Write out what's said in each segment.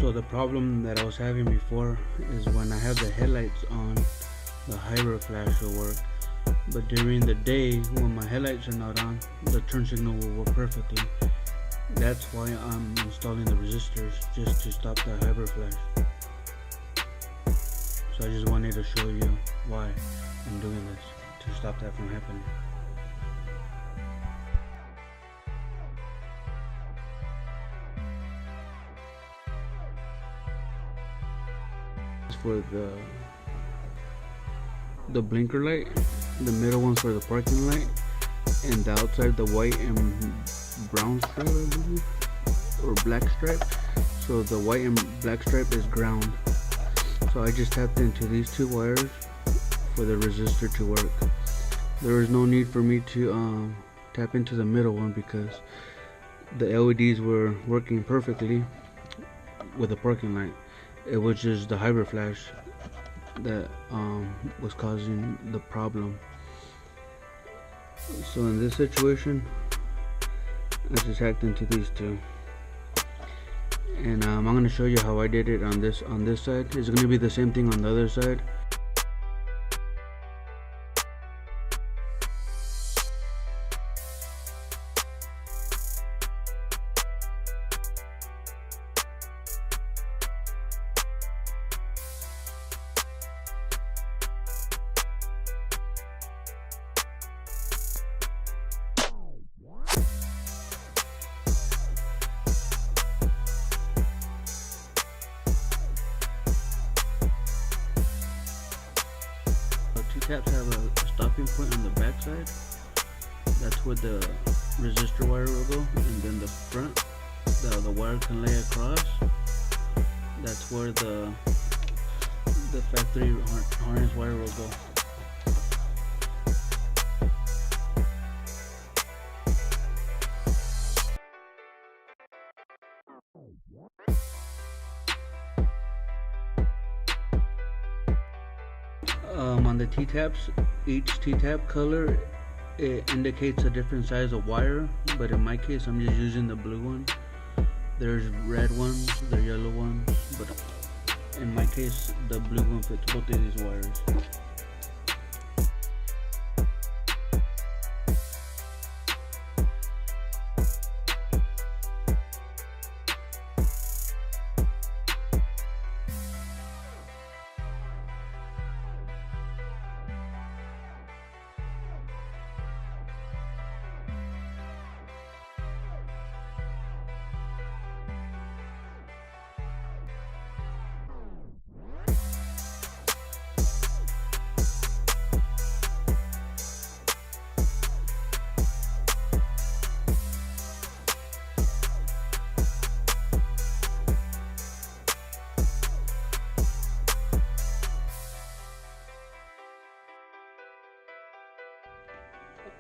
So the problem that I was having before is when I have the headlights on, the hybrid flash will work, but during the day when my headlights are not on, the turn signal will work perfectly. That's why I'm installing the resistors, just to stop the hybrid flash. So I just wanted to show you why I'm doing this, to stop that from happening. For the blinker light, the middle one's for the parking light, and the outside the white and brown stripe, I believe, or black stripe. So the white and black stripe is ground. So I just tapped into these two wires for the resistor to work. There was no need for me to tap into the middle one because the LEDs were working perfectly with the parking light. It was just the hybrid flash that was causing the problem. So in this situation, I just hacked into these two, and I'm going to show you how I did it on this side. It's going to be the same thing on the other side. Taps have a stopping point on the back side. That's where the resistor wire will go, and then the front, the wire can lay across. That's where the factory harness wire will go. On the T-taps, each T-tap color, it indicates a different size of wire, but in my case I'm just using the blue one. There's red ones, there are yellow ones, but in my case the blue one fits both of these wires.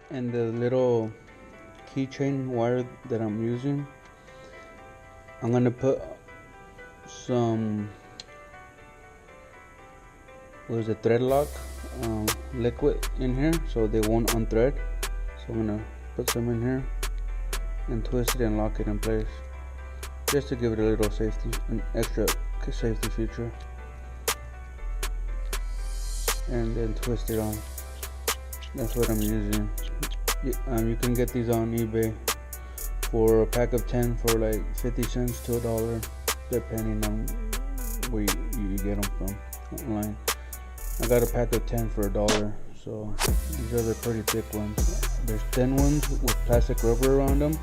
And the little keychain wire that I'm using, I'm gonna put some thread lock liquid in here so they won't unthread. So I'm gonna put some in here and twist it and lock it in place, just to give it a little safety, an extra safety feature, and then twist it on. That's what I'm using. You can get these on eBay for a pack of 10 for like 50 cents to $1, depending on where you get them from online. I got a pack of 10 for $1, so these are the pretty thick ones. There's thin ones with plastic rubber around them,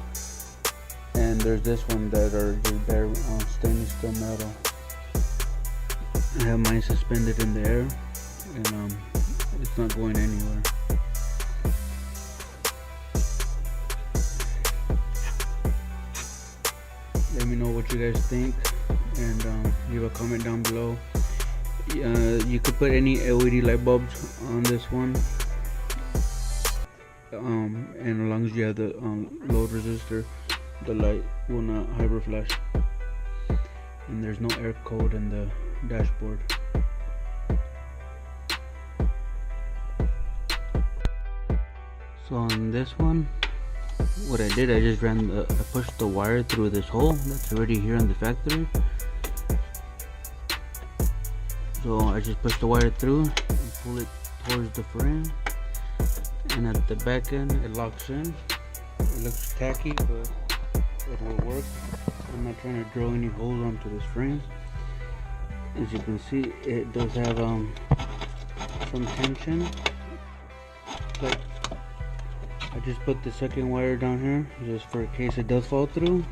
and there's this one that are just bare stainless steel metal. I have mine suspended in the air, and it's not going anywhere. Let me know what you guys think, and leave a comment down below. You could put any LED light bulbs on this one, and as long as you have the load resistor, the light will not hybrid flash. And there's no air code in the dashboard. So on this one, what I did, I just I pushed the wire through this hole that's already here in the factory, So I just push the wire through and pull it towards the frame, and at the back end it locks in. It looks tacky, but it will work. I'm not trying to drill any holes onto this frame. As you can see, it does have some tension. Like, I just put the second wire down here just for in case it does fall through.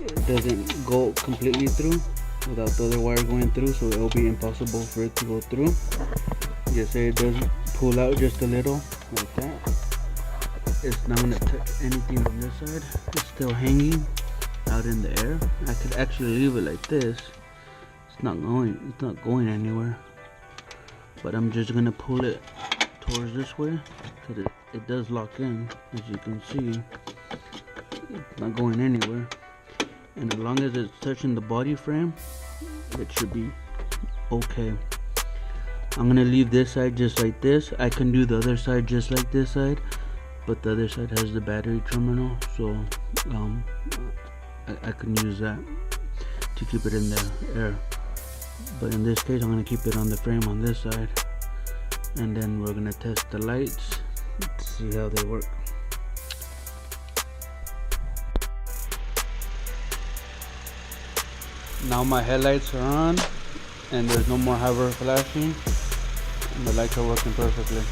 It doesn't go completely through without the other wire going through, so it will be impossible for it to go through. Just say it does pull out just a little like that. It's not going to touch anything on this side. It's still hanging out in the air. I could actually leave it like this. It's not going anywhere. But I'm just going to pull it towards this way because it does lock in. As you can see, it's not going anywhere. And as long as it's touching the body frame, it should be okay. I'm gonna leave this side just like this. I can do the other side just like this side, but the other side has the battery terminal, so I can use that to keep it in the air. But in this case, I'm gonna keep it on the frame on this side, and then we're gonna test the lights to see how they work. Now my headlights are on and there's no more hover flashing and the lights are working perfectly.